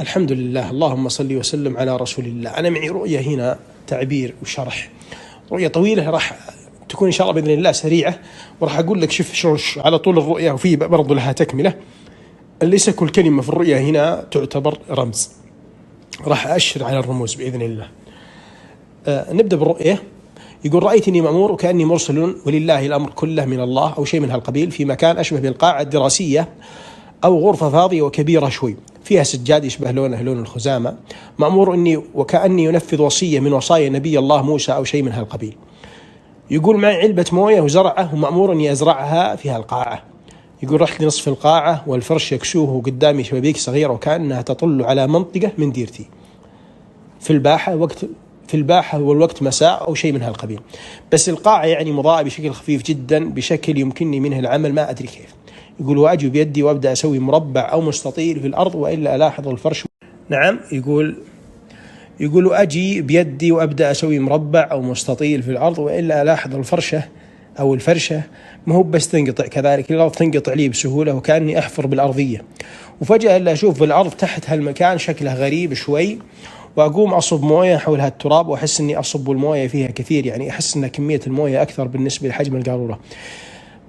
الحمد لله، اللهم صل وسلم على رسول الله. أنا معي رؤية هنا، تعبير وشرح. رؤية طويلة راح تكون إن شاء الله بإذن الله سريعة، وراح أقول لك شوف على طول الرؤية، وفي برضو لها تكملة. ليس كل كلمة في الرؤية هنا تعتبر رمز، راح أشر على الرموز بإذن الله. نبدأ بالرؤية. يقول: رأيتني مأمور وكأني مرسل ولله الأمر كله من الله أو شيء من هالقبيل، في مكان أشبه بالقاعة الدراسية أو غرفة فاضية وكبيرة شوي، فيها سجاد يشبه لونه لون الخزامة. مأمور إني وكأني ينفذ وصية من وصايا نبي الله موسى أو شيء من هالقبيل. يقول: معي علبة موية وزرعة، ومأمور إني أزرعها في هالقاعة. يقول: رحت لنصف القاعة والفرش يكسوه، وقدامي شبابيك صغيرة وكأنها تطل على منطقة من ديرتي في الباحة والوقت مساء أو شيء من هالقبيل، بس القاعة يعني مضاءة بشكل خفيف جدا، بشكل يمكنني منه العمل ما أدري كيف. يقول: وأجي بيدي وأبدأ أسوي مربع أو مستطيل في الأرض وإلا ألاحظ الفرش. نعم، يقول أجي بيدي وأبدأ أسوي مربع أو مستطيل في الأرض وإلا ألاحظ الفرشة ما هو بس تنقطع، كذلك الأرض تنقطع لي بسهولة وكأني أحفر بالأرضية، وفجأة إلا أشوف بالأرض تحت هالمكان شكله غريب شوي، وأقوم أصب موية حول هالتراب، وأحس أني أصب الموية فيها كثير، يعني أحس أن كمية الموية أكثر بالنسبة لحجم القارورة،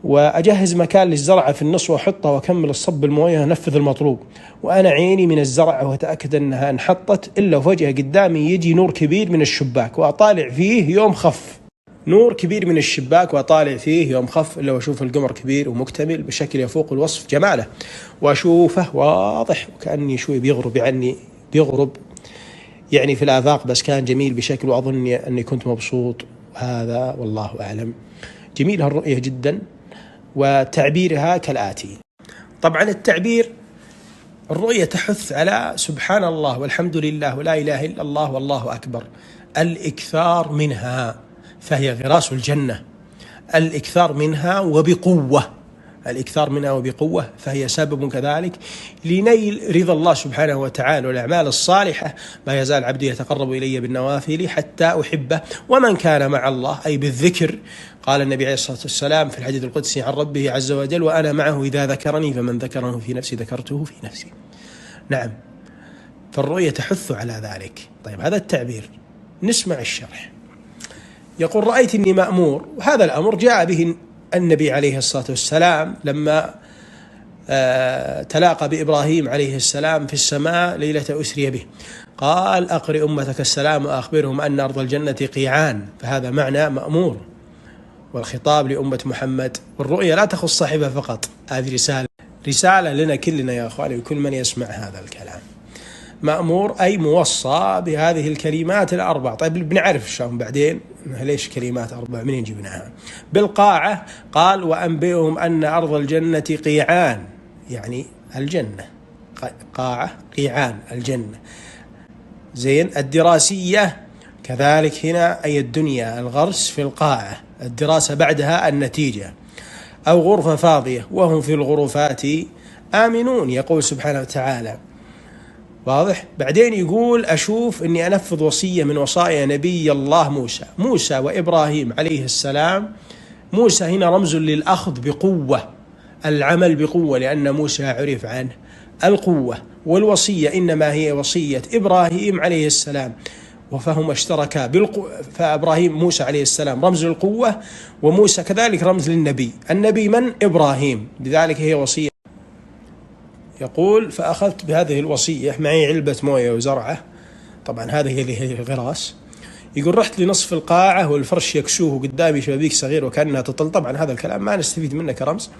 وأجهز مكان للزرعة في النص وأحطها وأكمل الصب الموية ونفذ المطلوب، وأنا عيني من الزرعة وأتأكد أنها انحطت، إلا وفجأة قدامي يجي نور كبير من الشباك وأطالع فيه يوم خف. إلا وأشوف القمر كبير ومكتمل بشكل يفوق الوصف جماله، وأشوفه واضح وكأني شوي بيغرب يعني في الآفاق، بس كان جميل بشكل، وأظن أني كنت مبسوط. هذا والله أعلم. جميل هالرؤية جدا، وتعبيرها كالآتي. طبعا الرؤية تحث على سبحان الله والحمد لله ولا إله إلا الله والله أكبر، الإكثار منها، فهي غراس الجنة. الإكثار منها وبقوة، فهي سبب كذلك لنيل رضا الله سبحانه وتعالى والأعمال الصالحة. ما يزال عبدي يتقرب إلي بالنوافل حتى أحبه، ومن كان مع الله أي بالذكر. قال النبي عليه الصلاة والسلام في الحديث القدسي عن ربه عز وجل: وأنا معه إذا ذكرني، فمن ذكره في نفسي ذكرته في نفسي. نعم، فالرؤية تحث على ذلك. طيب، هذا التعبير. نسمع الشرح. يقول: رأيتني مأمور، وهذا الأمر جاء به النبي عليه الصلاة والسلام لما تلاقى بإبراهيم عليه السلام في السماء ليلة أسري به. قال: أقرئ أمتك السلام وأخبرهم أن أرض الجنة قيعان، فهذا معنى مأمور، والخطاب لأمة محمد. والرؤية لا تخص صاحبها فقط، هذه رسالة لنا كلنا يا أخواني، وكل من يسمع هذا الكلام. مأمور أي موصى بهذه الكلمات الأربع. طيب، بنعرف شلون بعدين ليش كلمات أربع، منين جبناها؟ بالقاعة قال: وأنبئهم أن أرض الجنة قيعان، يعني الجنة، قاعة قيعان الجنة. زين. الدراسية كذلك هنا أي الدنيا، الغرس في القاعة، الدراسة بعدها النتيجة. أو غرفة فاضية وهم في الغرفات آمنون، يقول سبحانه وتعالى. واضح؟ بعدين يقول: أشوف أني أنفذ وصية من وصايا نبي الله موسى وإبراهيم عليه السلام. موسى هنا رمز للأخذ بقوة، العمل بقوة، لأن موسى عرف عنه القوة، والوصية إنما هي وصية إبراهيم عليه السلام، وفهم اشتركا فإبراهيم موسى عليه السلام رمز للقوة، وموسى كذلك رمز للنبي. النبي من؟ إبراهيم، لذلك هي وصية. يقول: فأخذت بهذه الوصية، معي علبة موية وزرعة، طبعا هذه هي الغراس. يقول: رحت لنصف القاعة والفرش يكسوه، قدامي شبابيك صغير وكأنها تطل. طبعا هذا الكلام ما نستفيد منه كرمز.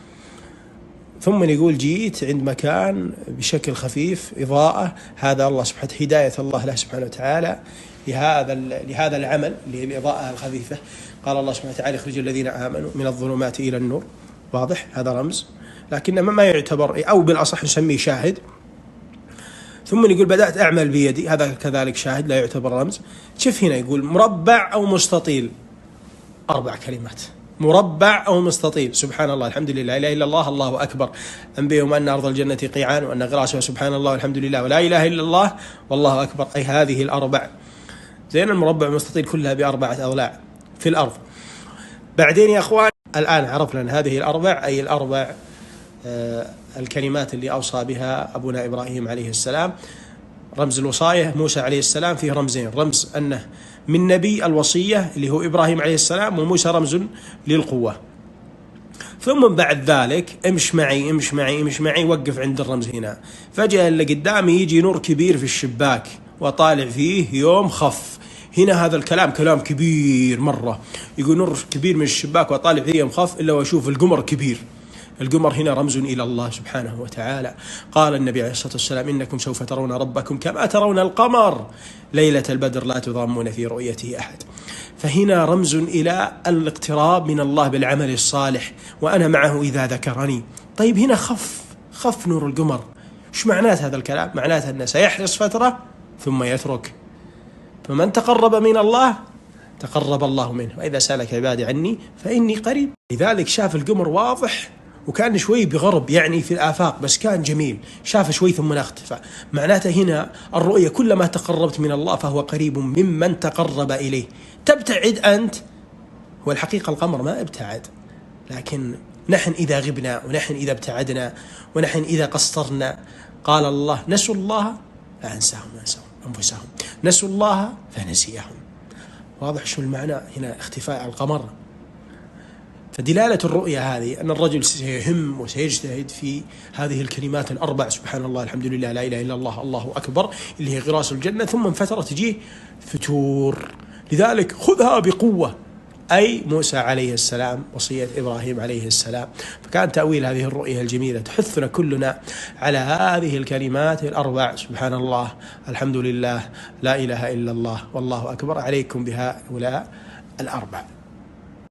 ثم يقول: جيت عند مكان بشكل خفيف إضاءة، هذا الله سبحانه، هداية الله له سبحانه وتعالى لهذا العمل، للإضاءة الخفيفة. قال الله سبحانه وتعالى: اخرج الذين آمنوا من الظلمات إلى النور. واضح؟ هذا رمز، لكن ما يعتبر، أو بالأصح نسميه شاهد. ثم يقول: بدأت أعمل بيدي، هذا كذلك شاهد لا يعتبر رمز. شوف هنا يقول: مربع أو مستطيل، 4 كلمات: مربع أو مستطيل. سبحان الله، الحمد لله، لا إله إلا الله، الله أكبر. أنبئهم أن أرض الجنة قيعان وأن غراسها سبحان الله والحمد لله ولا إله إلا الله والله أكبر، أي هذه الأربع. زين. المربع والمستطيل كلها ب4 أضلاع في الأرض. بعدين يا أخوان، الآن عرفنا أن هذه الأربع أي الكلمات اللي أوصى بها أبونا إبراهيم عليه السلام. رمز الوصاية موسى عليه السلام فيه رمزين، رمز أنه من نبي الوصية اللي هو إبراهيم عليه السلام، وموسى رمز للقوة. ثم بعد ذلك امش معي امش معي امش معي، وقف عند الرمز هنا. فجأة اللي قدامي يجي نور كبير في الشباك وطالع فيه يوم خف. هنا هذا الكلام كلام كبير مرة، يقول نور كبير من الشباك وطالع فيه يوم خف، إلا وأشوف القمر كبير. القمر هنا رمز إلى الله سبحانه وتعالى. قال النبي عليه الصلاة والسلام: إنكم سوف ترون ربكم كما ترون القمر ليلة البدر لا تضامون في رؤيته أحد. فهنا رمز إلى الاقتراب من الله بالعمل الصالح، وأنا معه إذا ذكرني. طيب هنا خف نور القمر، إيش معنات هذا الكلام؟ معناته أنه سيحرص فترة ثم يترك، فمن تقرب من الله تقرب الله منه، وإذا سألك عبادي عني فإني قريب. لذلك شاف القمر واضح وكان شوي بغرب يعني في الآفاق، بس كان جميل، شاف شوي ثم اختفى. معناته هنا الرؤية كلما تقربت من الله فهو قريب ممن تقرب إليه. تبتعد أنت، والحقيقة القمر ما ابتعد، لكن نحن إذا غبنا، ونحن إذا ابتعدنا، ونحن إذا قصرنا، قال الله: نسوا الله فأنساهم أنفسهم، نسوا الله فنسيهم. واضح شو المعنى هنا اختفاء القمر؟ فدلالة الرؤية هذه أن الرجل سيهم وسيجتهد في هذه الكلمات الأربع: سبحان الله، الحمد لله، لا إله إلا الله، الله أكبر، اللي هي غراس الجنة. ثم من فترة تجيه فتور. لذلك خذها بقوة، أي موسى عليه السلام وصية إبراهيم عليه السلام. فكان تأويل هذه الرؤية الجميلة تحثنا كلنا على هذه الكلمات الأربع: سبحان الله، الحمد لله، لا إله إلا الله، والله أكبر. عليكم بهؤلاء الأربع.